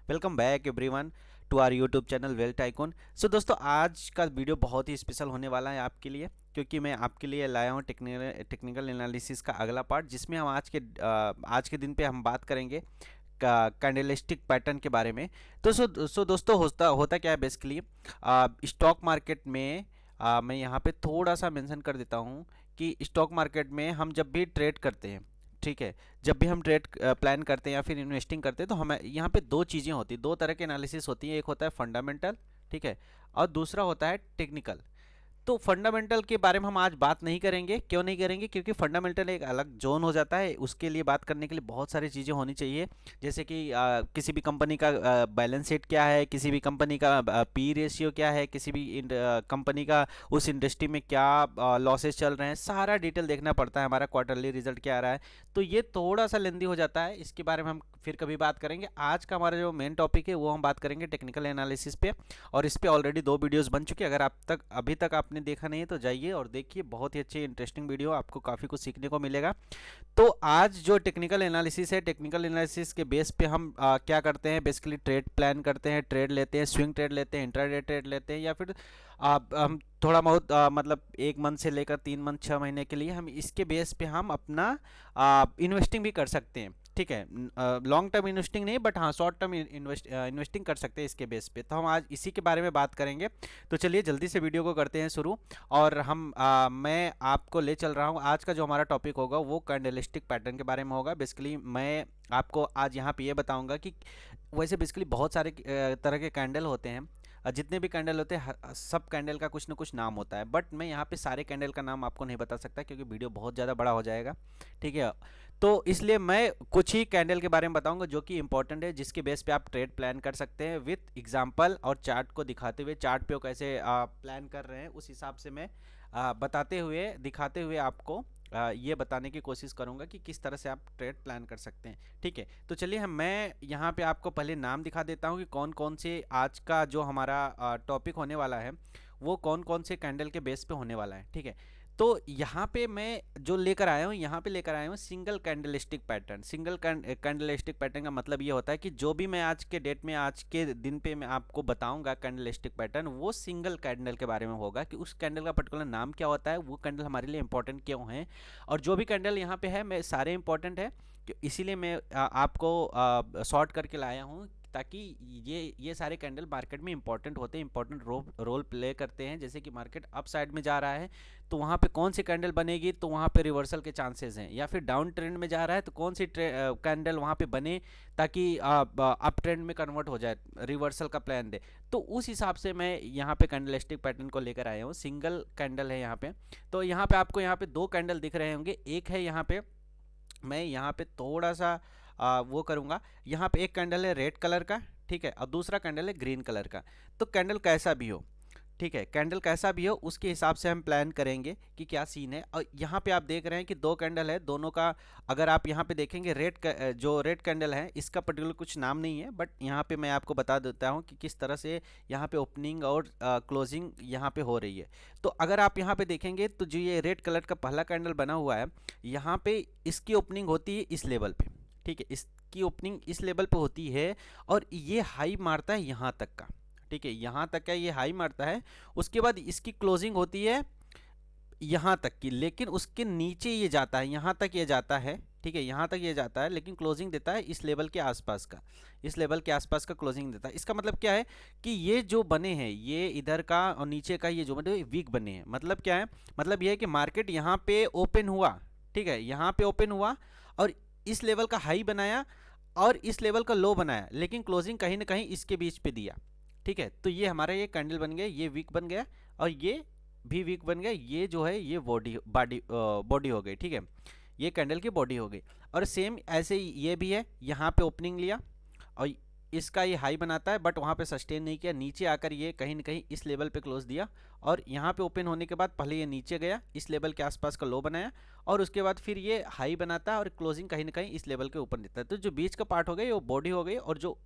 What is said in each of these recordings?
Welcome back everyone to our YouTube channel Well Tycoon. So दोस्तों, आज का video बहुत ही स्पेशल होने वाला है आपके लिए, क्योंकि मैं आपके लिए लाया हूँ टेक्निकल एनालिसिस का अगला पार्ट, जिसमें हम आज के दिन पे हम बात करेंगे कैंडलस्टिक पैटर्न के बारे में। तो सो दोस्तों, होता होता क्या है बेसिकली स्टॉक मार्केट में। मैं यहाँ पे थोड़ा सा मेंशन कर देता हूँ कि स्टॉक मार्केट में हम जब भी ट्रेड करते हैं, ठीक है, जब भी हम ट्रेड प्लान करते हैं या फिर इन्वेस्टिंग करते हैं, तो हमें यहाँ पे दो चीज़ें होती हैं, दो तरह के एनालिसिस होती हैं। एक होता है फंडामेंटल, ठीक है, और दूसरा होता है टेक्निकल। तो फंडामेंटल के बारे में हम आज बात नहीं करेंगे। क्यों नहीं करेंगे? क्योंकि फंडामेंटल एक अलग जोन हो जाता है। उसके लिए बात करने के लिए बहुत सारी चीज़ें होनी चाहिए, जैसे कि किसी भी कंपनी का बैलेंस शीट क्या है, किसी भी कंपनी का पी रेशियो क्या है, किसी भी कंपनी का उस इंडस्ट्री में क्या लॉसेस चल रहे हैं, सारा डिटेल देखना पड़ता है। हमारा क्वार्टरली रिजल्ट क्या आ रहा है, तो ये थोड़ा सा लेंदी हो जाता है। इसके बारे में हम फिर कभी बात करेंगे। आज का हमारा जो मेन टॉपिक है वो हम बात करेंगे टेक्निकल एनालिसिस पे, और इस पे ऑलरेडी 2 वीडियोस बन चुके हैं। अगर अभी तक आपने देखा नहीं है तो जाइए और देखिए, बहुत ही अच्छी इंटरेस्टिंग वीडियो, आपको काफ़ी कुछ सीखने को मिलेगा। तो आज जो टेक्निकल एनालिसिस है, टेक्निकल एनालिसिस के बेस पे हम क्या करते हैं, बेसिकली ट्रेड प्लान करते हैं, ट्रेड लेते हैं, स्विंग ट्रेड लेते हैं, इंट्राडे ट्रेड लेते हैं, या फिर हम थोड़ा बहुत मतलब 1 मंथ से लेकर 3 मंथ 6 महीने के लिए हम इसके बेस पे हम अपना इन्वेस्टिंग भी कर सकते हैं। ठीक है, लॉन्ग टर्म इन्वेस्टिंग नहीं, बट हाँ शॉर्ट टर्म इन्वेस्टिंग कर सकते हैं इसके बेस पे। तो हम आज इसी के बारे में बात करेंगे। तो चलिए जल्दी से वीडियो को करते हैं शुरू। और मैं आपको ले चल रहा हूँ, आज का जो हमारा टॉपिक होगा वो कैंडलस्टिक पैटर्न के बारे में होगा। बेसिकली मैं आपको आज यहाँ पे ये बताऊँगा कि वैसे बेसिकली बहुत सारे तरह के कैंडल होते हैं। जितने भी कैंडल होते हैं, सब कैंडल का कुछ ना कुछ नाम होता है, बट मैं यहाँ पे सारे कैंडल का नाम आपको नहीं बता सकता, क्योंकि वीडियो बहुत ज़्यादा बड़ा हो जाएगा। ठीक है, तो इसलिए मैं कुछ ही कैंडल के बारे में बताऊंगा जो कि इंपॉर्टेंट है, जिसके बेस पे आप ट्रेड प्लान कर सकते हैं विथ एग्जांपल और चार्ट को दिखाते हुए। चार्ट पे वो कैसे प्लान कर रहे हैं उस हिसाब से मैं बताते हुए, दिखाते हुए आपको ये बताने की कोशिश करूंगा कि किस तरह से आप ट्रेड प्लान कर सकते हैं। ठीक है, तो चलिए मैं यहाँ पे आपको पहले नाम दिखा देता हूँ कि कौन कौन से आज का जो हमारा टॉपिक होने वाला है वो कौन कौन से कैंडल के बेस पे होने वाला है। ठीक है, तो यहाँ पे मैं जो लेकर आया हूँ, यहाँ पे लेकर आया हूँ single candlestick pattern. Single candlestick pattern का मतलब ये होता है कि जो भी मैं आज के डेट में, आज के दिन पे मैं आपको बताऊंगा कैंडलस्टिक पैटर्न, वो सिंगल कैंडल के बारे में होगा कि उस कैंडल का पर्टिकुलर नाम क्या होता है, वो कैंडल हमारे लिए इंपॉर्टेंट क्यों है। और जो भी कैंडल यहाँ पे है, मैं सारे इंपॉर्टेंट है, इसीलिए मैं आपको शॉर्ट करके लाया हूँ, ताकि ये सारे कैंडल मार्केट में इंपॉर्टेंट होते हैं, इंपॉर्टेंट रोल प्ले करते हैं। जैसे कि मार्केट अप साइड में जा रहा है तो वहाँ पे कौन सी कैंडल बनेगी, तो वहाँ पे रिवर्सल के चांसेस हैं, या फिर डाउन ट्रेंड में जा रहा है तो कौन सी कैंडल वहाँ पे बने ताकि अप ट्रेंड में कन्वर्ट हो जाए, रिवर्सल का प्लान दे। तो उस हिसाब से मैं यहाँ पे कैंडलस्टिक पैटर्न को लेकर आया हूँ। सिंगल कैंडल है यहाँ पे। तो यहाँ पे आपको यहाँ पे 2 कैंडल दिख रहे होंगे। एक है यहाँ पे, मैं यहाँ पे थोड़ा सा वो करूँगा, यहाँ पे एक कैंडल है रेड कलर का, ठीक है, और दूसरा कैंडल है ग्रीन कलर का। तो कैंडल कैसा भी हो, ठीक है, कैंडल कैसा भी हो उसके हिसाब से हम प्लान करेंगे कि क्या सीन है। और यहाँ पे आप देख रहे हैं कि 2 कैंडल है, दोनों का अगर आप यहाँ पे देखेंगे, जो रेड कैंडल है इसका पर्टिकुलर कुछ नाम नहीं है, बट यहाँ पे मैं आपको बता देता हूँ कि किस तरह से यहाँ पे ओपनिंग और क्लोजिंग यहाँ पे हो रही है। तो अगर आप यहाँ पे देखेंगे तो जो ये रेड कलर का पहला कैंडल बना हुआ है, यहाँ पे इसकी ओपनिंग होती है इस लेवल पे, ठीक है, इसकी ओपनिंग इस लेवल पे होती है, और ये हाई मारता है यहाँ तक का, ठीक है, यहाँ तक का ये हाई मारता है। उसके बाद इसकी क्लोजिंग होती है यहाँ तक की, लेकिन उसके नीचे ये जाता है, यहाँ तक ये जाता है, ठीक है, यहाँ तक ये जाता है, लेकिन क्लोजिंग देता है इस लेवल के आसपास का, इस लेवल के आसपास का क्लोजिंग देता है। इसका मतलब क्या है कि ये जो बने हैं, ये इधर का और नीचे का ये जो बने वीक बने हैं। मतलब क्या है, मतलब ये है कि मार्केट यहाँ पे ओपन हुआ, ठीक है, यहाँ पे ओपन हुआ और इस लेवल का हाई बनाया और इस लेवल का लो बनाया, लेकिन क्लोजिंग कहीं ना कहीं इसके बीच पे दिया। ठीक है, तो ये हमारा ये कैंडल बन गया, ये वीक बन गया और ये भी वीक बन गया। ये जो है ये बॉडी हो गई, ठीक है, ये कैंडल की बॉडी हो गई। और सेम ऐसे ही ये भी है, यहाँ पे ओपनिंग लिया और इसका ये हाई बनाता है, बट वहाँ पे सस्टेन नहीं किया, नीचे आकर ये कहीं ना कहीं इस लेवल पे क्लोज दिया, और यहाँ पे ओपन होने के बाद पहले ये नीचे गया, इस लेवल के आसपास का लो बनाया, और उसके बाद फिर ये हाई बनाता है और क्लोजिंग कहीं ना कहीं इस लेवल के ऊपर देता है। तो जो बीच का पार्ट हो गया वो बॉडी हो गई, और जो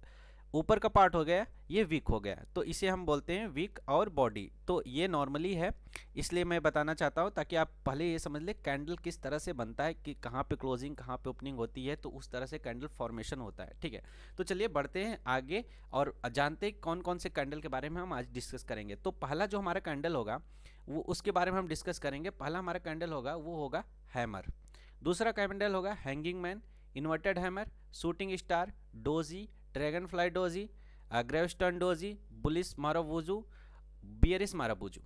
ऊपर का पार्ट हो गया ये वीक हो गया, तो इसे हम बोलते हैं वीक और बॉडी। तो ये नॉर्मली है, इसलिए मैं बताना चाहता हूँ ताकि आप पहले ये समझ ले कैंडल किस तरह से बनता है, कि कहाँ पे क्लोजिंग कहाँ पे ओपनिंग होती है, तो उस तरह से कैंडल फॉर्मेशन होता है। ठीक है, तो चलिए बढ़ते हैं आगे और जानते हैं कौन कौन से कैंडल के बारे में हम आज डिस्कस करेंगे। तो पहला जो हमारा कैंडल होगा वो उसके बारे में हम डिस्कस करेंगे। पहला हमारा कैंडल होगा वो होगा हैमर, दूसरा कैंडल होगा hanging man, inverted hammer, shooting star, doji, dragonfly doji, gravestone doji, bullish marubozu, bearish marubozu.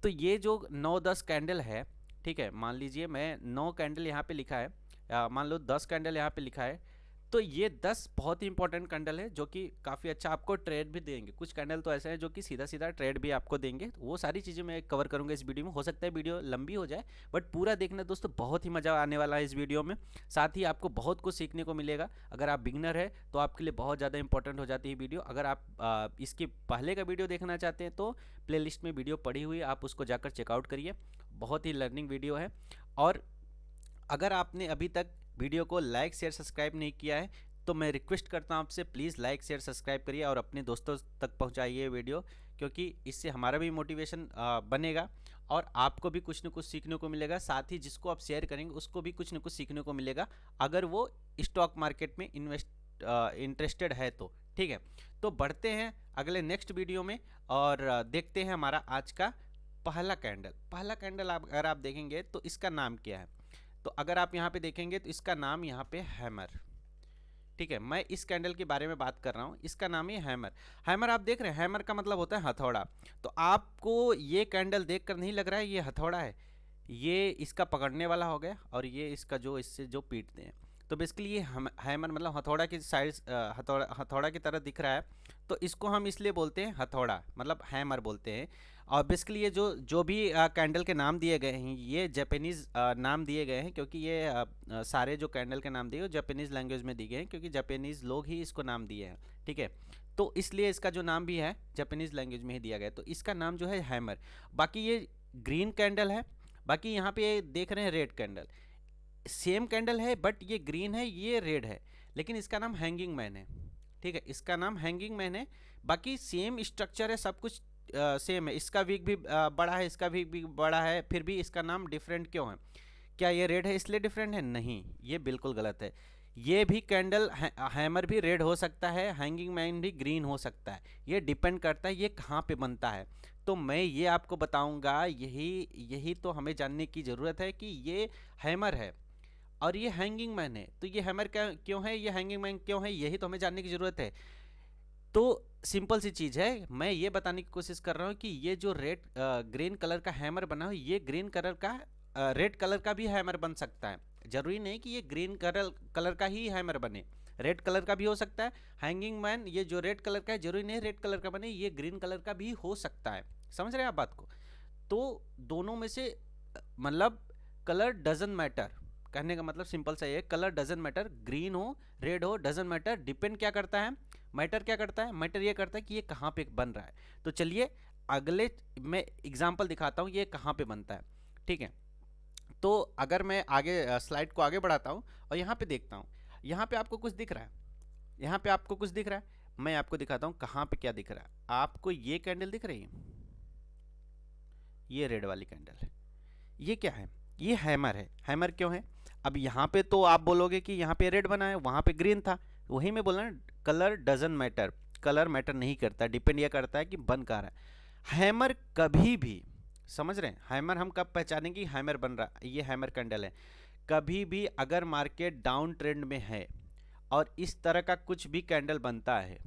तो ये जो 9-10 कैंडल है, ठीक है, मान लीजिए मैं 9 कैंडल यहाँ पे लिखा है, मान लो 10 कैंडल यहाँ पे लिखा है, तो ये 10 बहुत ही इंपॉर्टेंट कैंडल है जो कि काफ़ी अच्छा आपको ट्रेड भी देंगे। कुछ कैंडल तो ऐसे हैं जो कि सीधा सीधा ट्रेड भी आपको देंगे, तो वो सारी चीज़ें मैं कवर करूँगा इस वीडियो में। हो सकता है वीडियो लंबी हो जाए, बट पूरा देखना दोस्तों, बहुत ही मज़ा आने वाला है इस वीडियो में। साथ ही आपको बहुत कुछ सीखने को मिलेगा। अगर आप बिगनर है तो आपके लिए बहुत ज़्यादा इंपॉर्टेंट हो जाती है वीडियो। अगर आप इसके पहले का वीडियो देखना चाहते हैं तो प्ले में वीडियो पड़ी हुई है, आप उसको जाकर चेकआउट करिए, बहुत ही लर्निंग वीडियो है। और अगर आपने अभी तक वीडियो को लाइक शेयर सब्सक्राइब नहीं किया है तो मैं रिक्वेस्ट करता हूं आपसे, प्लीज़ लाइक शेयर सब्सक्राइब करिए और अपने दोस्तों तक पहुंचाइए वीडियो, क्योंकि इससे हमारा भी मोटिवेशन बनेगा और आपको भी कुछ न कुछ सीखने को मिलेगा। साथ ही जिसको आप शेयर करेंगे उसको भी कुछ न कुछ सीखने को मिलेगा, अगर वो स्टॉक मार्केट में इंटरेस्टेड है तो। ठीक है, तो बढ़ते हैं अगले नेक्स्ट वीडियो में और देखते हैं हमारा आज का पहला कैंडल। पहला कैंडल अगर आप देखेंगे तो इसका नाम क्या है, तो अगर आप यहाँ पे देखेंगे तो इसका नाम यहाँ पे हैमर। ठीक है, मैं इस कैंडल के बारे में बात कर रहा हूँ, इसका नाम है हैमर। हैमर आप देख रहे हैं, हैमर का मतलब होता है हथौड़ा। तो आपको ये कैंडल देखकर नहीं लग रहा है ये हथौड़ा है, ये इसका पकड़ने वाला हो गया और ये इसका जो इससे जो पीटते हैं। तो बेसिकली ये हैमर मतलब हथौड़ा की साइड, हथौड़ा की तरह दिख रहा है, तो इसको हम इसलिए बोलते हैं हथौड़ा, मतलब हैमर बोलते हैं। और बेसिकली ये जो भी कैंडल के नाम दिए गए हैं ये जापानीज़ नाम दिए गए हैं, क्योंकि ये सारे जो कैंडल के नाम दिए जापानीज़ लैंग्वेज में दिए गए हैं, क्योंकि जापानीज़ लोग ही इसको नाम दिए हैं। ठीक है, तो इसलिए इसका जो नाम भी है जापानीज़ लैंग्वेज में ही दिया गया, तो इसका नाम जो है हैमर। बाकी ये ग्रीन कैंडल है, बाकी यहाँ पे देख रहे हैं रेड कैंडल, सेम कैंडल है बट ये ग्रीन है ये रेड है, लेकिन इसका नाम हैंगिंग मैन है। ठीक है, इसका नाम हैंगिंग मैन है, बाकी सेम स्ट्रक्चर है, सब कुछ सेम है। इसका वीक भी बड़ा है, इसका वीक भी बड़ा है, फिर भी इसका नाम डिफरेंट क्यों है? क्या ये रेड है इसलिए डिफरेंट है? नहीं, ये बिल्कुल गलत है। ये भी कैंडल हैमर भी रेड हो सकता है, हैंगिंग मैन भी ग्रीन हो सकता है, ये डिपेंड करता है ये कहाँ पे बनता है। तो मैं ये आपको बताऊंगा, यही तो हमें जानने की ज़रूरत है कि ये हैमर है और ये हैंगिंग मैन है, तो ये हैमर क्यों है, ये हैंगिंग मैन क्यों है, यही तो हमें जानने की ज़रूरत है। तो सिंपल सी चीज़ है, मैं ये बताने की कोशिश कर रहा हूँ कि ये जो ग्रीन कलर का हैमर बना हो, ये ग्रीन कलर का रेड कलर का भी हैमर बन सकता है। जरूरी नहीं कि ये ग्रीन कलर का ही हैमर बने, रेड कलर का भी हो सकता है। हैंगिंग मैन ये जो रेड कलर का है, जरूरी नहीं रेड कलर का बने, ये ग्रीन कलर का भी हो सकता है। समझ रहे हैं आप बात को? तो दोनों में से मतलब कलर डजंट मैटर, कहने का मतलब सिंपल सा ये, कलर डजंट मैटर, ग्रीन हो रेड हो डजंट मैटर। डिपेंड क्या करता है, मैटर क्या करता है, मैटर ये करता है कि ये कहाँ पे बन रहा है। तो चलिए अगले मैं एग्जांपल दिखाता हूँ ये कहाँ पे बनता है। ठीक है, तो अगर मैं आगे स्लाइड को आगे बढ़ाता हूँ और यहाँ पे देखता हूँ, यहाँ पे आपको कुछ दिख रहा है, यहाँ पे आपको कुछ दिख रहा है, मैं आपको दिखाता हूँ कहाँ पे क्या दिख रहा है। आपको ये कैंडल दिख रही है, ये रेड वाली कैंडल है, ये क्या है, ये हैमर है। हैमर क्यों है? अब यहाँ पे तो आप बोलोगे कि यहाँ पे रेड बना है, वहाँ पे ग्रीन था, वही मैं बोला ना, colour doesn't matter, colour matter नहीं करता, डिपेंड यह करता है कि बन कहाँ रहा है। हैमर कभी भी, समझ रहे हैं, हैमर हम कब पहचानेंगे हैमर बन रहा, ये हैमर कैंडल है। कभी भी अगर मार्केट डाउन ट्रेंड में है और इस तरह का कुछ भी कैंडल बनता है,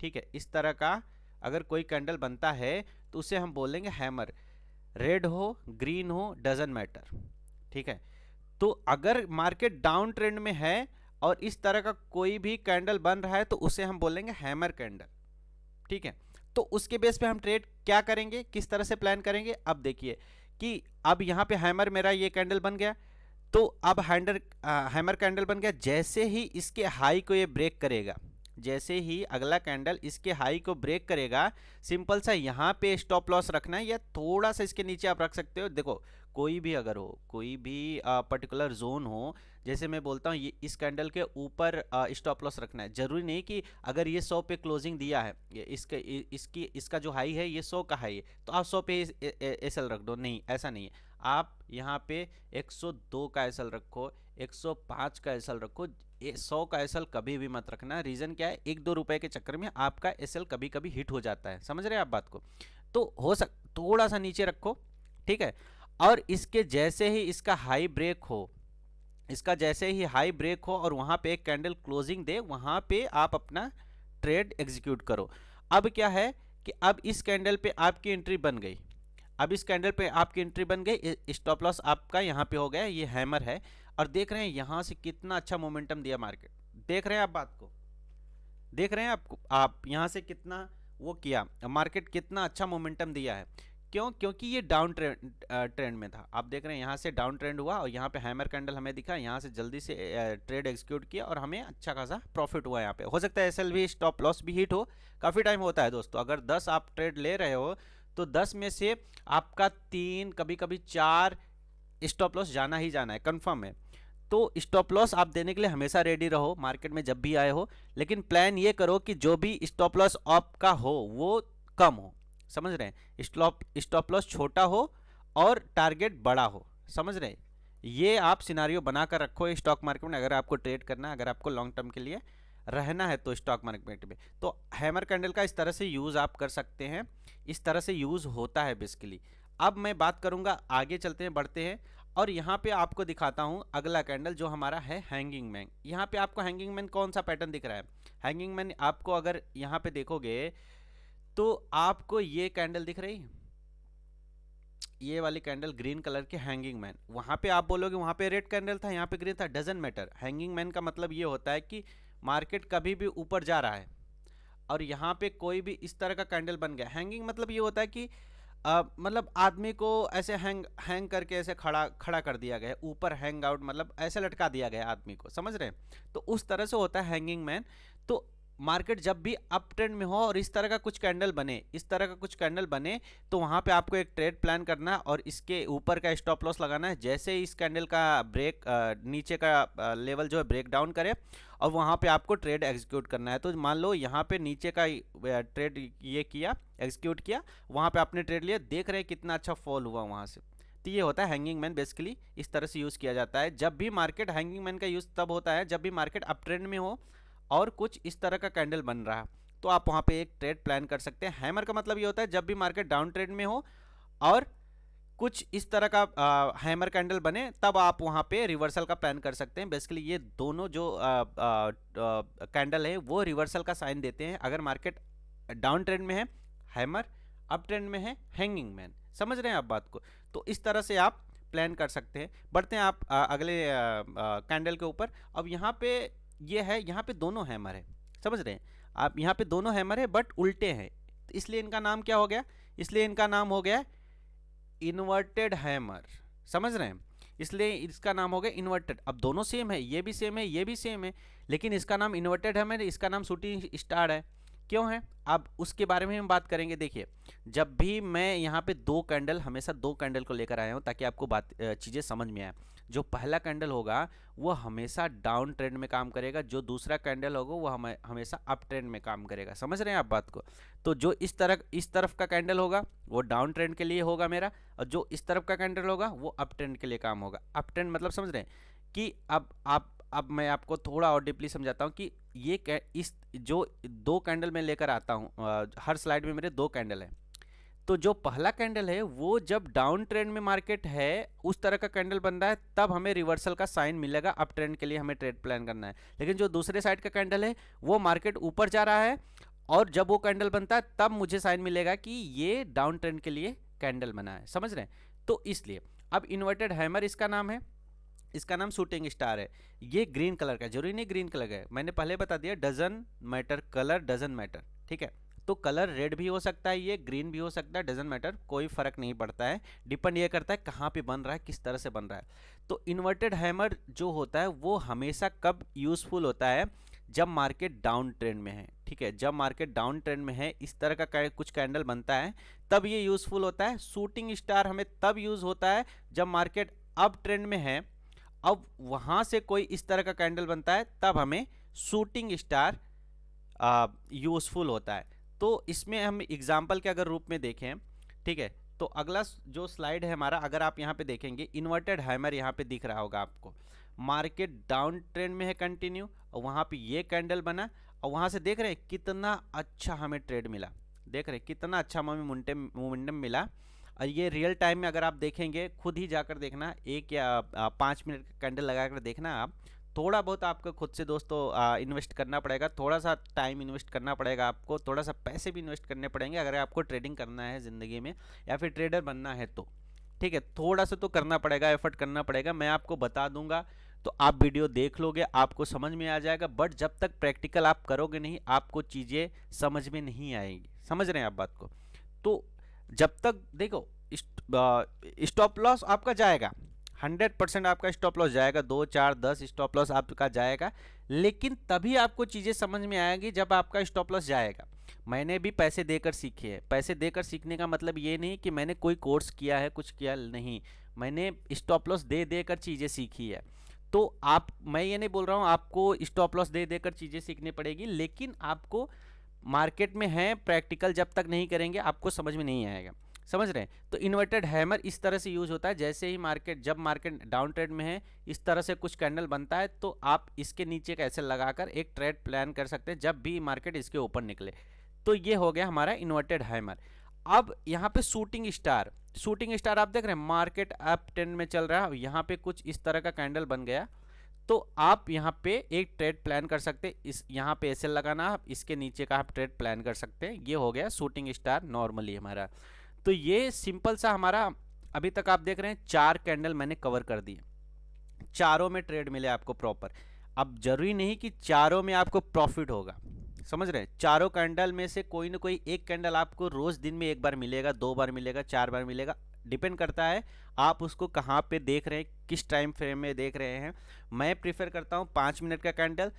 ठीक है, इस तरह का अगर कोई कैंडल बनता है तो उसे हम बोलेंगे हैमर, रेड हो ग्रीन हो डजंट मैटर। ठीक है, तो अगर मार्केट डाउन ट्रेंड में है और इस तरह का कोई भी कैंडल बन रहा है तो उसे हम बोलेंगे हैमर कैंडल। ठीक है, तो उसके बेस पे हम ट्रेड क्या करेंगे, किस तरह से प्लान करेंगे? अब देखिए कि अब यहाँ पे हैमर मेरा ये कैंडल बन गया, तो अब हैमर कैंडल बन गया, जैसे ही इसके हाई को ये ब्रेक करेगा, जैसे ही अगला कैंडल इसके हाई को ब्रेक करेगा, सिंपल सा यहाँ पे स्टॉप लॉस रखना है या थोड़ा सा इसके नीचे आप रख सकते हो। देखो कोई भी अगर हो, कोई भी पर्टिकुलर जोन हो, जैसे मैं बोलता हूँ ये इस कैंडल के ऊपर स्टॉप लॉस रखना है। जरूरी नहीं कि अगर ये 100 पे क्लोजिंग दिया है, इसका जो हाई है ये 100 का हाई है तो आप 100 पे एसएल रख दो, नहीं ऐसा नहीं है। आप यहाँ पे 102 का एसएल रखो, 105 का एसएल रखो, 100 का एसएल कभी भी मत रखना। रीजन क्या है, 1-2 रुपए के चक्कर में आपका एसएल कभी कभी हिट हो जाता है, समझ रहे हैं आप बात को। तो हो सक थोड़ा सा नीचे रखो, ठीक है। और इसके जैसे ही इसका हाई ब्रेक हो, इसका जैसे ही हाई ब्रेक हो और वहां पे एक कैंडल क्लोजिंग दे, वहां पे आप अपना ट्रेड एग्जीक्यूट करो। अब क्या है कि अब इस कैंडल पे आपकी एंट्री बन गई, अब इस कैंडल पे आपकी एंट्री बन गई, स्टॉप लॉस आपका यहाँ पे हो गया, ये हैमर है। और देख रहे हैं यहाँ से कितना अच्छा मोमेंटम दिया मार्केट, देख रहे हैं आप बात को, देख रहे हैं आपको, आप यहाँ से कितना वो किया, मार्केट कितना अच्छा मोमेंटम दिया है। क्यों? क्योंकि ये डाउन ट्रेंड में था। आप देख रहे हैं यहाँ से डाउन ट्रेंड हुआ और यहाँ पे हैमर कैंडल हमें दिखा, यहाँ से जल्दी से ट्रेड एग्जीक्यूट किया और हमें अच्छा खासा प्रॉफिट हुआ। यहाँ पे हो सकता है एसएल भी, स्टॉप लॉस भी हिट हो, काफ़ी टाइम होता है दोस्तों। अगर 10 आप ट्रेड ले रहे हो तो 10 में से आपका 3 कभी कभी 4 स्टॉप लॉस जाना ही जाना है, कंफर्म है। तो स्टॉप लॉस आप देने के लिए हमेशा रेडी रहो मार्केट में जब भी आए हो, लेकिन प्लान ये करो कि जो भी स्टॉप लॉस आपका हो वो कम हो, समझ रहे हैं। स्टॉप लॉस छोटा हो और टारगेट बड़ा हो, समझ रहे हैं। ये आप सिनारियो बनाकर रखो स्टॉक मार्केट में, अगर आपको ट्रेड करना है, अगर आपको लॉन्ग टर्म के लिए रहना है तो स्टॉक मार्केट में। तो हैमर कैंडल का इस तरह से यूज़ आप कर सकते हैं, इस तरह से यूज़ होता है बेसिकली। अब मैं बात करूंगा, आगे चलते हैं, बढ़ते हैं और यहाँ पे आपको दिखाता हूँ अगला कैंडल जो हमारा है हैंगिंग मैन। यहाँ पे आपको हैंगिंग मैन कौन सा पैटर्न दिख रहा है? हैंगिंग मैन आपको अगर यहाँ पे देखोगे तो आपको ये कैंडल दिख रही है, ये वाली कैंडल ग्रीन कलर के हैंगिंग मैन। वहां पे आप बोलोगे वहां पे रेड कैंडल था, यहाँ पे ग्रीन था, डजंट मैटर। हैंगिंग मैन का मतलब ये होता है कि मार्केट कभी भी ऊपर जा रहा है और यहाँ पे कोई भी इस तरह का कैंडल बन गया। हैंगिंग मतलब ये होता है कि मतलब आदमी को ऐसे हैंग करके ऐसे खड़ा खड़ा कर दिया गया, ऊपर हैंग आउट मतलब ऐसे लटका दिया गया आदमी को, समझ रहे हैं। तो उस तरह से होता है हैंगिंग मैन। तो मार्केट जब भी अप ट्रेंड में हो और इस तरह का कुछ कैंडल बने, इस तरह का कुछ कैंडल बने, तो वहां पे आपको एक ट्रेड प्लान करना है और इसके ऊपर का स्टॉप लॉस लगाना है। जैसे ही इस कैंडल का ब्रेक नीचे का लेवल जो है ब्रेक डाउन करे और वहां पे आपको ट्रेड एग्जीक्यूट करना है। तो मान लो यहाँ पे नीचे का ट्रेड ये किया, एग्जीक्यूट किया, वहां पे आपने ट्रेड लिया, देख रहे हैं कितना अच्छा फॉल हुआ वहां से। तो ये होता है हैंगिंग मैन, बेसिकली इस तरह से यूज़ किया जाता है। जब भी मार्केट, हैंगिंग मैन का यूज़ तब होता है जब भी मार्केट अप ट्रेंड में हो और कुछ इस तरह का कैंडल बन रहा है, तो आप वहां पे एक ट्रेड प्लान कर सकते हैं। हैमर का मतलब ये होता है जब भी मार्केट डाउन ट्रेंड में हो और कुछ इस तरह का हैमर कैंडल बने, तब आप वहां पे रिवर्सल का प्लान कर सकते हैं। बेसिकली ये दोनों जो कैंडल है वो रिवर्सल का साइन देते हैं। अगर मार्केट डाउन ट्रेंड में है हैमर, अप ट्रेंड में है हैंगिंग मैन, समझ रहे हैं आप बात को। तो इस तरह से आप प्लान कर सकते हैं। बढ़ते हैं आप अगले कैंडल के ऊपर। अब यहाँ पे ये है, यहाँ पे दोनों हैमर है, समझ रहे हैं आप, यहाँ पे दोनों हैमर है बट उल्टे हैं, तो इसलिए इनका नाम क्या हो गया? इसलिए इनका नाम हो गया इन्वर्टेड हैमर, समझ रहे हैं। इसलिए इसका नाम हो गया इन्वर्टेड। अब दोनों सेम है, ये भी सेम है, ये भी सेम है, लेकिन इसका नाम इन्वर्टेड हैमर है, इसका नाम शूटिंग स्टार है। क्यों है अब उसके बारे में हम बात करेंगे। देखिए जब भी मैं यहाँ पे दो कैंडल, हमेशा दो कैंडल को लेकर आया हूँ ताकि आपको बात चीज़ें समझ में आए। जो पहला कैंडल होगा वो हमेशा डाउन ट्रेंड में काम करेगा, जो दूसरा कैंडल होगा वो हमेशा अप ट्रेंड में काम करेगा, समझ रहे हैं आप बात को। तो जो इस तरफ का कैंडल होगा वो डाउन ट्रेंड के लिए होगा मेरा, और जो इस तरफ का कैंडल होगा वो अप ट्रेंड के लिए काम होगा। अप ट्रेंड मतलब समझ रहे हैं कि अब मैं आपको थोड़ा और डीपली समझाता हूँ कि ये इस जो दो कैंडल मैं लेकर आता हूँ, हर स्लाइड में मेरे दो कैंडल हैं। तो जो पहला कैंडल है वो जब डाउन ट्रेंड में मार्केट है उस तरह का कैंडल बन रहा है, तब हमें रिवर्सल का साइन मिलेगा, अप ट्रेंड के लिए हमें ट्रेड प्लान करना है। लेकिन जो दूसरे साइड का कैंडल है वो मार्केट ऊपर जा रहा है और जब वो कैंडल बनता है तब मुझे साइन मिलेगा कि ये डाउन ट्रेंड के लिए कैंडल बना है, समझ रहे हैं। तो इसलिए अब इन्वर्टेड हैमर इसका नाम है, इसका नाम शूटिंग स्टार है। ये ग्रीन कलर का, जरूरी नहीं ग्रीन कलर का है, मैंने पहले बता दिया, doesn't matter, colour doesn't matter, ठीक है। तो कलर रेड भी हो सकता है, ये ग्रीन भी हो सकता है, डजन मैटर, कोई फर्क नहीं पड़ता है। डिपेंड ये करता है कहाँ पे बन रहा है, किस तरह से बन रहा है। तो इन्वर्टेड हैमर जो होता है वो हमेशा कब यूजफुल होता है? जब मार्केट डाउन ट्रेंड में है। ठीक है, जब मार्केट डाउन ट्रेंड में है इस तरह का कुछ कैंडल बनता है तब ये यूजफुल होता है। शूटिंग स्टार हमें तब यूज होता है जब मार्केट अप ट्रेंड में है, अब वहां से कोई इस तरह का कैंडल बनता है तब हमें शूटिंग स्टार यूजफुल होता है। तो इसमें हम एग्जाम्पल के अगर रूप में देखें, ठीक है, तो अगला जो स्लाइड है हमारा, अगर आप यहाँ पे देखेंगे इन्वर्टेड हैमर यहाँ पे दिख रहा होगा आपको। मार्केट डाउन ट्रेंड में है कंटिन्यू, और वहाँ पे ये कैंडल बना, और वहाँ से देख रहे हैं कितना अच्छा हमें ट्रेड मिला, देख रहे हैं कितना अच्छा हमें मोमेंटम मिला। और ये रियल टाइम में अगर आप देखेंगे, खुद ही जाकर देखना, 1 या 5 मिनट का कैंडल लगा कर देखना आप। थोड़ा बहुत आपको खुद से दोस्तों इन्वेस्ट करना पड़ेगा, थोड़ा सा टाइम इन्वेस्ट करना पड़ेगा आपको, थोड़ा सा पैसे भी इन्वेस्ट करने पड़ेंगे अगर आपको ट्रेडिंग करना है ज़िंदगी में या फिर ट्रेडर बनना है तो। ठीक है, थोड़ा सा तो करना पड़ेगा, एफर्ट करना पड़ेगा, मैं आपको बता दूंगा तो आप वीडियो देख लोगे, आपको समझ में आ जाएगा। बट जब तक प्रैक्टिकल आप करोगे नहीं, आपको चीज़ें समझ में नहीं आएगी। समझ रहे हैं आप बात को? तो जब तक देखो स्टॉप लॉस आपका जाएगा, 100% आपका स्टॉप लॉस जाएगा, 2 4 10 स्टॉप लॉस आपका जाएगा, लेकिन तभी आपको चीज़ें समझ में आएगी जब आपका स्टॉप लॉस जाएगा। मैंने भी पैसे देकर सीखे हैं। पैसे देकर सीखने का मतलब ये नहीं कि मैंने कोई कोर्स किया है, कुछ किया नहीं, मैंने स्टॉप लॉस दे देकर चीज़ें सीखी है। तो आप, मैं ये नहीं बोल रहा हूँ आपको स्टॉप लॉस दे देकर चीज़ें सीखनी पड़ेगी, लेकिन आपको मार्केट में है, प्रैक्टिकल जब तक नहीं करेंगे आपको समझ में नहीं आएगा। समझ रहे हैं? तो इन्वर्टेड हैमर इस तरह से यूज होता है, जैसे ही मार्केट, जब मार्केट डाउन ट्रेंड में है इस तरह से कुछ कैंडल बनता है तो आप इसके नीचे कैसे लगाकर एक ट्रेड प्लान कर सकते हैं जब भी मार्केट इसके ऊपर निकले। तो ये हो गया हमारा इन्वर्टेड हैमर। अब यहाँ पे शूटिंग स्टार, शूटिंग स्टार आप देख रहे हैं मार्केट अप ट्रेंड में चल रहा है, यहाँ पे कुछ इस तरह का कैंडल बन गया तो आप यहाँ पे एक ट्रेड प्लान कर सकते हैं। इस यहाँ पे एसएल लगाना, आप इसके नीचे का आप ट्रेड प्लान कर सकते हैं। ये हो गया शूटिंग स्टार नॉर्मली हमारा। तो ये सिंपल सा हमारा, अभी तक आप देख रहे हैं 4 कैंडल मैंने कवर कर दिए, चारों में ट्रेड मिले आपको प्रॉपर। अब जरूरी नहीं कि चारों में आपको प्रॉफिट होगा, समझ रहे हैं? चारों कैंडल में से कोई ना कोई एक कैंडल आपको रोज दिन में 1 बार मिलेगा, 2 बार मिलेगा, 4 बार मिलेगा, डिपेंड करता है आप उसको कहाँ पे देख रहे हैं, किस टाइम फ्रेम में देख रहे हैं। मैं प्रीफर करता हूँ 5 मिनट का कैंडल,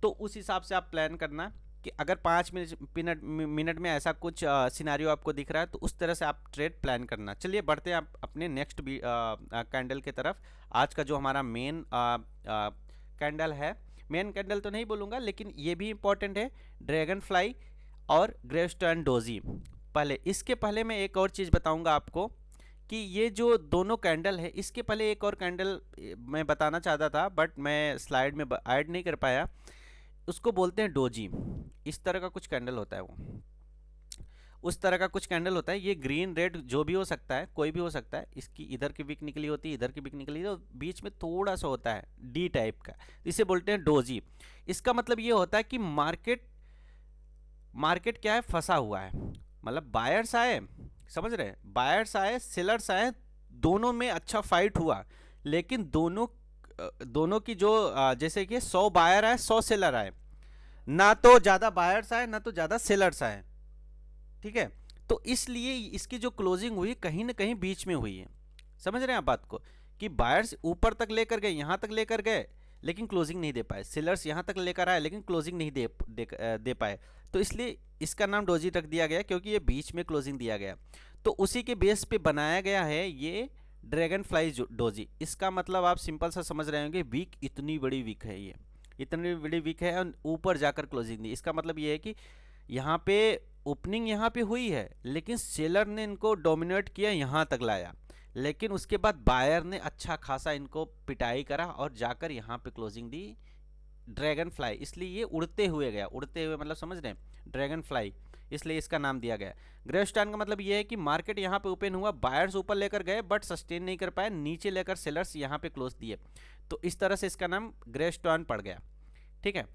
तो उस हिसाब से आप प्लान करना कि अगर 5 मिनट में ऐसा कुछ सिनारियो आपको दिख रहा है तो उस तरह से आप ट्रेड प्लान करना। चलिए बढ़ते हैं आप अपने नेक्स्ट कैंडल के तरफ। आज का जो हमारा मेन कैंडल है, मेन कैंडल तो नहीं बोलूँगा लेकिन ये भी इंपॉर्टेंट है, ड्रैगन फ्लाई और ग्रेवस्टोन डोजी। पहले, इसके पहले मैं एक और चीज़ बताऊँगा आपको कि ये जो दोनों कैंडल है, इसके पहले एक और कैंडल मैं बताना चाहता था बट मैं स्लाइड में ऐड नहीं कर पाया, उसको बोलते हैं डोजी। इस तरह का कुछ कैंडल होता है, वो उस तरह का कुछ कैंडल होता है। ये ग्रीन रेड जो भी हो सकता है, कोई भी हो सकता है। इसकी इधर की विक निकली होती है, इधर की विक निकली, तो बीच में थोड़ा सा होता है डी टाइप का, इसे बोलते हैं डोजी। इसका मतलब ये होता है कि मार्केट क्या है, फंसा हुआ है। मतलब बायर्स आए, समझ रहे हैं, बायर्स आए, सेलर्स आए, दोनों में अच्छा फाइट हुआ, लेकिन दोनों की जो जैसे कि 100 बायर आए 100 सेलर आए, ना तो ज़्यादा बायर्स आए ना तो ज़्यादा सेलर्स आए। ठीक है, तो इसलिए इसकी जो क्लोजिंग हुई कहीं ना कहीं बीच में हुई है। समझ रहे हैं आप बात को, कि बायर्स ऊपर तक लेकर गए, यहाँ तक लेकर गए, लेकिन क्लोजिंग नहीं दे पाए, सेलर्स यहाँ तक लेकर आए लेकिन क्लोजिंग नहीं दे पाए। तो इसलिए इसका नाम डोजी रख दिया गया, क्योंकि ये बीच में क्लोजिंग दिया गया। तो उसी के बेस पे बनाया गया है ये ड्रैगन फ्लाई डोजी। इसका मतलब आप सिंपल सा समझ रहे होंगे, वीक, इतनी बड़ी वीक है, ये इतनी बड़ी वीक है और ऊपर जाकर क्लोजिंग दी। इसका मतलब ये है कि यहाँ पे ओपनिंग यहाँ पे हुई है, लेकिन सेलर ने इनको डोमिनेट किया, यहाँ तक लाया, लेकिन उसके बाद बायर ने अच्छा खासा इनको पिटाई करा और जाकर यहाँ पे क्लोजिंग दी ड्रैगन फ्लाई। इसलिए ये उड़ते हुए गया, उड़ते हुए मतलब समझ रहे हैं, ड्रैगन फ्लाई, इसलिए इसका नाम दिया गया। ग्रेवस्टोन का मतलब ये है कि मार्केट यहाँ पे ओपन हुआ, बायर्स ऊपर लेकर गए बट सस्टेन नहीं कर पाए, नीचे लेकर सेलर्स यहाँ पे क्लोज दिए, तो इस तरह से इसका नाम ग्रेवस्टोन पड़ गया। ठीक है,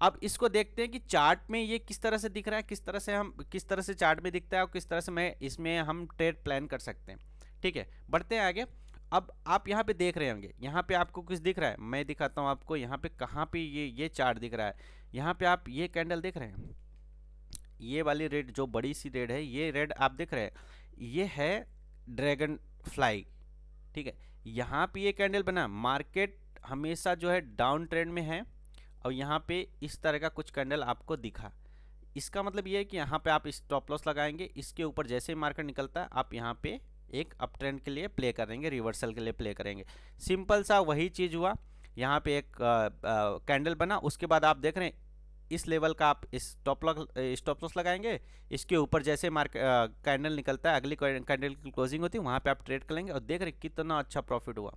अब इसको देखते हैं कि चार्ट में ये किस तरह से दिख रहा है, किस तरह से चार्ट में दिखता है और किस तरह से मैं इसमें हम ट्रेड प्लान कर सकते हैं। ठीक है, बढ़ते हैं आगे। अब आप यहाँ पे देख रहे होंगे, यहाँ पे आपको कुछ दिख रहा है, मैं दिखाता हूँ आपको यहाँ पे कहाँ पे ये चार्ट दिख रहा है। यहाँ पे आप ये कैंडल देख रहे हैं, ये वाली रेड जो बड़ी सी रेड है, ये रेड आप देख रहे हैं, ये है ड्रैगन फ्लाई। ठीक है, यहाँ पे ये कैंडल बना, मार्केट हमेशा जो है डाउन ट्रेंड में है, और यहाँ पे इस तरह का कुछ कैंडल आपको दिखा। इसका मतलब ये है कि यहाँ पे आप स्टॉप लॉस लगाएंगे, इसके ऊपर जैसे ही मार्केट निकलता है आप यहाँ पे एक अप ट्रेंड के लिए प्ले करेंगे, रिवर्सल के लिए प्ले करेंगे। सिंपल सा वही चीज़ हुआ। यहाँ पे एक कैंडल बना, उसके बाद आप देख रहे हैं इस लेवल का आप स्टॉप लॉस लगाएंगे, इसके ऊपर जैसे मार्केट कैंडल निकलता है, अगली कैंडल की क्लोजिंग होती है, वहाँ पे आप ट्रेड कर लेंगे और देख रहे हैं कितना अच्छा प्रॉफिट हुआ,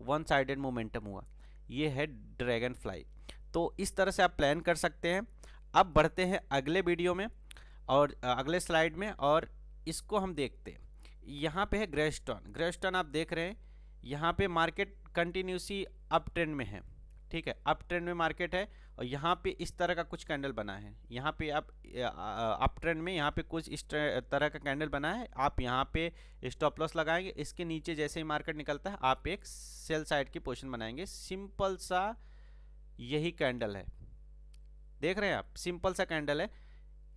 वन साइडेड मोमेंटम हुआ। ये है ड्रैगन फ्लाई। तो इस तरह से आप प्लान कर सकते हैं। अब बढ़ते हैं अगले वीडियो में और अगले स्लाइड में, और इसको हम देखते हैं। यहाँ पे है ग्रेस्टोन। ग्रेस्टोन आप देख रहे हैं यहाँ पे मार्केट कंटिन्यूसली अप ट्रेंड में है, ठीक है, अप ट्रेंड में मार्केट है और यहाँ पे इस तरह का कुछ कैंडल बना है। यहाँ पे आप अप ट्रेंड में यहाँ पे कुछ इस तरह का कैंडल बना है, आप यहाँ पे स्टॉप लॉस लगाएंगे, इसके नीचे जैसे ही मार्केट निकलता है आप एक सेल साइड की पोजीशन बनाएंगे। सिंपल सा यही कैंडल है, देख रहे हैं आप, सिंपल सा कैंडल है,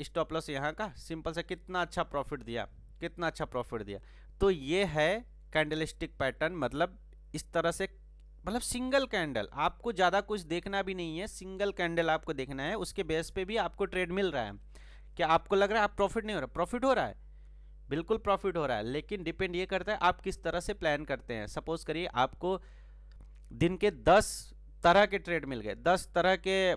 स्टॉप लॉस यहाँ का, सिंपल सा, कितना अच्छा प्रॉफिट दिया, कितना अच्छा प्रॉफिट दिया। तो ये है कैंडलस्टिक पैटर्न, मतलब इस तरह से, मतलब सिंगल कैंडल, आपको ज़्यादा कुछ देखना भी नहीं है, सिंगल कैंडल आपको देखना है, उसके बेस पे भी आपको ट्रेड मिल रहा है। क्या आपको लग रहा है आप प्रॉफिट नहीं हो रहा? प्रॉफिट हो रहा है, बिल्कुल प्रॉफिट हो रहा है, लेकिन डिपेंड ये करता है आप किस तरह से प्लान करते हैं। सपोज करिए आपको दिन के 10 तरह के ट्रेड मिल गए, 10 तरह के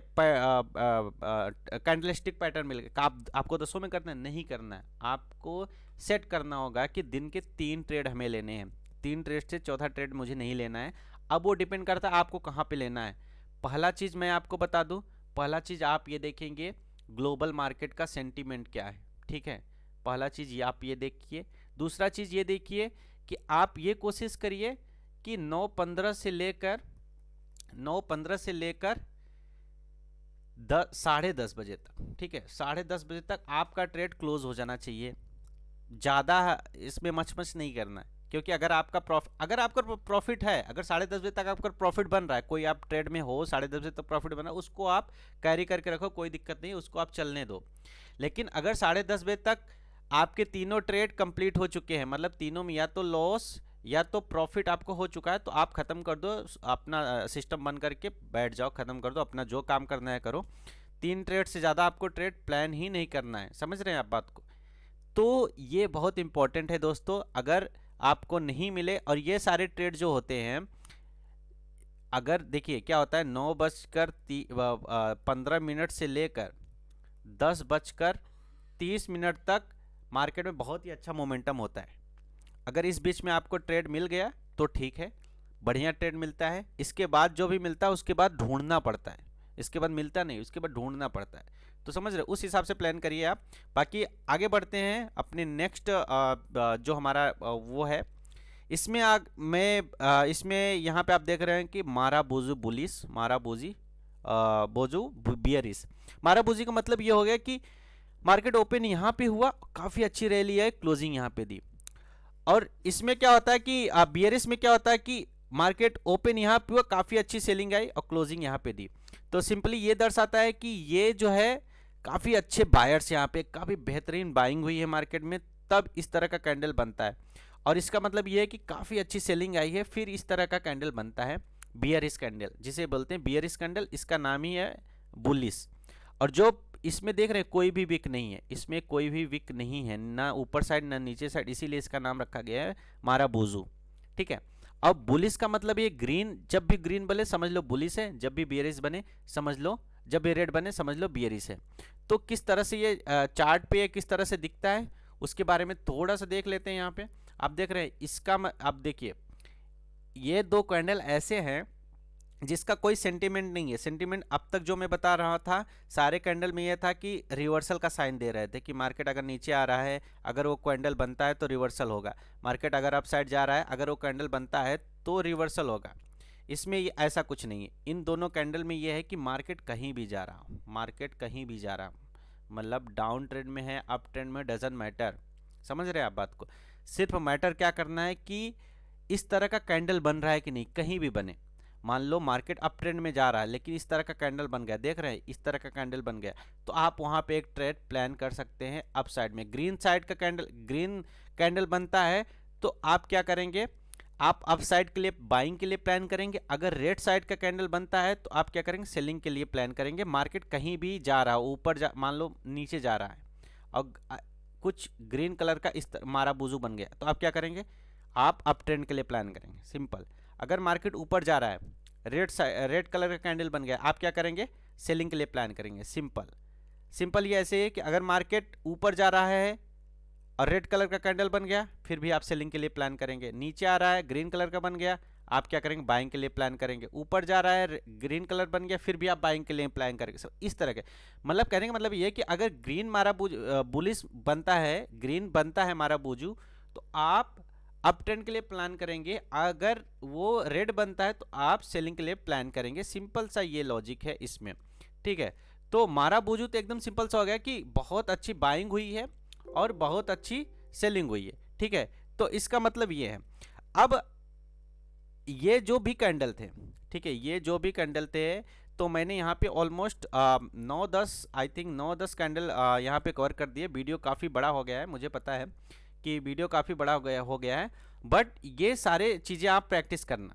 कैंडलस्टिक पैटर्न मिल गए, आपको 10 में करना है? नहीं करना है, आपको सेट करना होगा कि दिन के 3 ट्रेड हमें लेने हैं, 3 ट्रेड से चौथा ट्रेड मुझे नहीं लेना है। अब वो डिपेंड करता है आपको कहाँ पे लेना है। पहला चीज़ मैं आपको बता दूं, पहला चीज़ आप ये देखेंगे ग्लोबल मार्केट का सेंटीमेंट क्या है, ठीक है, पहला चीज़ ये आप ये देखिए। दूसरा चीज़ ये देखिए कि आप ये कोशिश करिए कि 9:15 से लेकर 10:30 बजे तक, ठीक है, 10:30 बजे तक आपका ट्रेड क्लोज हो जाना चाहिए। ज़्यादा इसमें मच नहीं करना है, क्योंकि अगर आपका प्रॉफिट है, अगर 10:30 बजे तक आपका प्रॉफिट बन रहा है, कोई आप ट्रेड में हो 10:30 बजे तक प्रॉफिट बन रहा है, उसको आप कैरी करके रखो, कोई दिक्कत नहीं, उसको आप चलने दो। लेकिन अगर 10:30 बजे तक आपके तीनों ट्रेड कंप्लीट हो चुके हैं, मतलब तीनों में या तो लॉस या तो प्रॉफिट आपको हो चुका है, तो आप ख़त्म कर दो, अपना सिस्टम बंद करके बैठ जाओ, ख़त्म कर दो, अपना जो काम करना है करो। 3 ट्रेड से ज़्यादा आपको ट्रेड प्लान ही नहीं करना है, समझ रहे हैं आप बात को? तो ये बहुत इंपॉर्टेंट है दोस्तों। अगर आपको नहीं मिले, और ये सारे ट्रेड जो होते हैं, अगर देखिए क्या होता है, 9:15 से लेकर 10:30 तक मार्केट में बहुत ही अच्छा मोमेंटम होता है। अगर इस बीच में आपको ट्रेड मिल गया तो ठीक है, बढ़िया ट्रेड मिलता है। इसके बाद जो भी मिलता है उसके बाद ढूंढना पड़ता है, इसके बाद मिलता नहीं, उसके बाद ढूंढना पड़ता है। तो समझ रहे, उस हिसाब से प्लान करिए आप। बाकी आगे बढ़ते हैं अपने नेक्स्ट जो हमारा वो है, इसमें इसमें यहाँ पे आप देख रहे हैं कि माराबोजू बुलिस, माराबोजी बोजू बियरिस। माराबोजी का मतलब ये हो गया कि मार्केट ओपन यहाँ पे हुआ, काफ़ी अच्छी रैली है, क्लोजिंग यहाँ पे दी। और इसमें क्या होता है कि बियरिस में क्या होता है कि मार्केट ओपन यहाँ पे हुआ, काफ़ी अच्छी सेलिंग आई और क्लोजिंग यहाँ पे दी। तो सिंपली ये दर्शाता है कि ये जो है काफ़ी अच्छे बायर्स, यहाँ पे काफ़ी बेहतरीन बाइंग हुई है मार्केट में, तब इस तरह का कैंडल बनता है। और इसका मतलब ये है कि काफ़ी अच्छी सेलिंग आई है, फिर इस तरह का कैंडल बनता है बियरिस कैंडल, जिसे बोलते हैं बियरिस कैंडल, इसका नाम ही है बुलिस। और जो इसमें देख रहे हैं कोई भी विक नहीं है, इसमें कोई भी विक नहीं है, ना ऊपर साइड ना नीचे साइड, इसीलिए इसका नाम रखा गया है माराबोजू, ठीक है। अब बुलिस का मतलब ये ग्रीन, जब भी ग्रीन बने समझ लो बुलिस है, जब भी बियरिस बने समझ लो, जब भी रेड बने समझ लो बियरिस है। तो किस तरह से ये चार्ट पे किस तरह से दिखता है उसके बारे में थोड़ा सा देख लेते हैं। यहाँ पे आप देख रहे हैं इसका आप देखिए, ये 2 कैंडल ऐसे हैं जिसका कोई सेंटीमेंट नहीं है। सेंटीमेंट अब तक जो मैं बता रहा था सारे कैंडल में ये था कि रिवर्सल का साइन दे रहे थे कि मार्केट अगर नीचे आ रहा है, अगर वो कैंडल बनता है तो रिवर्सल होगा, मार्केट अगर अप साइड जा रहा है, अगर वो कैंडल बनता है तो रिवर्सल होगा। इसमें ऐसा कुछ नहीं है, इन दोनों कैंडल में ये है कि मार्केट कहीं भी जा रहा, मार्केट कहीं भी जा रहा, मतलब डाउन ट्रेंड में है, अप ट्रेंड में, डजंट मैटर। समझ रहे हैं आप बात को? सिर्फ मैटर क्या करना है कि इस तरह का कैंडल बन रहा है कि नहीं, कहीं भी बने। मान लो मार्केट अप ट्रेंड में जा रहा है लेकिन इस तरह का कैंडल बन गया, देख रहे हैं इस तरह का कैंडल बन गया, तो आप वहां पे एक ट्रेड प्लान कर सकते हैं अप साइड में। ग्रीन साइड का कैंडल, ग्रीन कैंडल बनता है तो आप क्या करेंगे, आप अप साइड के लिए बाइंग के लिए प्लान करेंगे। अगर रेड साइड का कैंडल बनता है तो आप क्या करेंगे, सेलिंग के लिए प्लान करेंगे। मार्केट कहीं भी जा रहा हो, ऊपर जा, मान लो नीचे जा रहा है और कुछ ग्रीन कलर का इस मारा बुजू बन गया, तो आप क्या करेंगे, आप अप ट्रेंड के लिए प्लान करेंगे, सिंपल। अगर मार्केट ऊपर जा रहा है, रेड कलर का कैंडल बन गया, आप क्या करेंगे, सेलिंग के लिए प्लान करेंगे, सिंपल। सिंपल ये ऐसे है कि अगर मार्केट ऊपर जा रहा है और रेड कलर का कैंडल बन गया, फिर भी आप सेलिंग के लिए प्लान करेंगे। नीचे आ रहा है, ग्रीन कलर का बन गया, आप क्या करेंगे, बाइंग के लिए प्लान करेंगे। ऊपर जा रहा है, ग्रीन कलर बन गया, फिर भी आप बाइंग के लिए प्लान करेंगे। सब इस तरह के, मतलब कहने का मतलब ये कि अगर ग्रीन मारा बुलिश बनता है, ग्रीन बनता है मारा बुजू, तो आप अप ट्रेंड के लिए प्लान करेंगे। अगर वो रेड बनता है तो आप सेलिंग के लिए प्लान करेंगे। सिंपल सा ये लॉजिक है इसमें, ठीक है। तो मारा बुजू तो एकदम सिंपल सा हो गया कि बहुत अच्छी बाइंग हुई है और बहुत अच्छी सेलिंग हुई है, ठीक है। तो इसका मतलब ये है, अब ये जो भी कैंडल थे, ठीक है, ये जो भी कैंडल थे, तो मैंने यहाँ पे ऑलमोस्ट 9-10 आई थिंक 9-10 कैंडल यहाँ पे कवर कर दिए। वीडियो काफ़ी बड़ा हो गया है, मुझे पता है कि वीडियो काफ़ी बड़ा हो गया है, बट ये सारे चीज़ें आप प्रैक्टिस करना,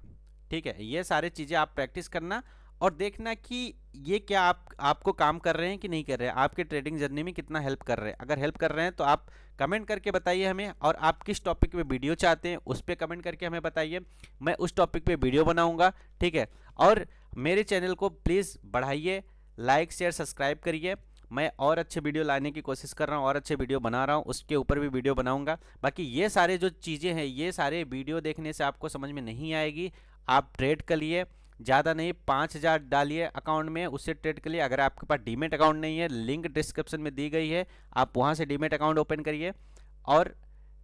ठीक है। ये सारे चीज़ें आप प्रैक्टिस करना और देखना कि ये क्या आपको काम कर रहे हैं कि नहीं कर रहे हैं, आपके ट्रेडिंग जर्नी में कितना हेल्प कर रहे हैं। अगर हेल्प कर रहे हैं तो आप कमेंट करके बताइए हमें, और आप किस टॉपिक पे वीडियो चाहते हैं उस पर कमेंट करके हमें बताइए, मैं उस टॉपिक पे वीडियो बनाऊंगा, ठीक है। और मेरे चैनल को प्लीज़ बढ़ाइए, लाइक शेयर सब्सक्राइब करिए। मैं और अच्छे वीडियो लाने की कोशिश कर रहा हूँ, और अच्छे वीडियो बना रहा हूँ, उसके ऊपर भी वीडियो बनाऊंगा। बाकी ये सारे जो चीज़ें हैं, ये सारे वीडियो देखने से आपको समझ में नहीं आएगी। आप ट्रेड कर लिए, ज़्यादा नहीं 5,000 डालिए अकाउंट में, उससे ट्रेड के लिए। अगर आपके पास डीमेट अकाउंट नहीं है, लिंक डिस्क्रिप्शन में दी गई है, आप वहाँ से डीमेट अकाउंट ओपन करिए और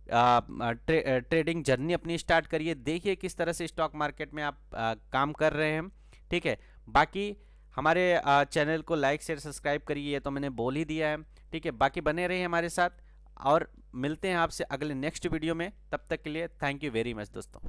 ट्रेडिंग जर्नी अपनी स्टार्ट करिए। देखिए किस तरह से स्टॉक मार्केट में आप काम कर रहे हैं, ठीक है। बाकी हमारे चैनल को लाइक शेयर सब्सक्राइब करिए, ये तो मैंने बोल ही दिया है, ठीक है। बाकी बने रहिए हमारे साथ और मिलते हैं आपसे अगले नेक्स्ट वीडियो में। तब तक के लिए थैंक यू वेरी मच दोस्तों।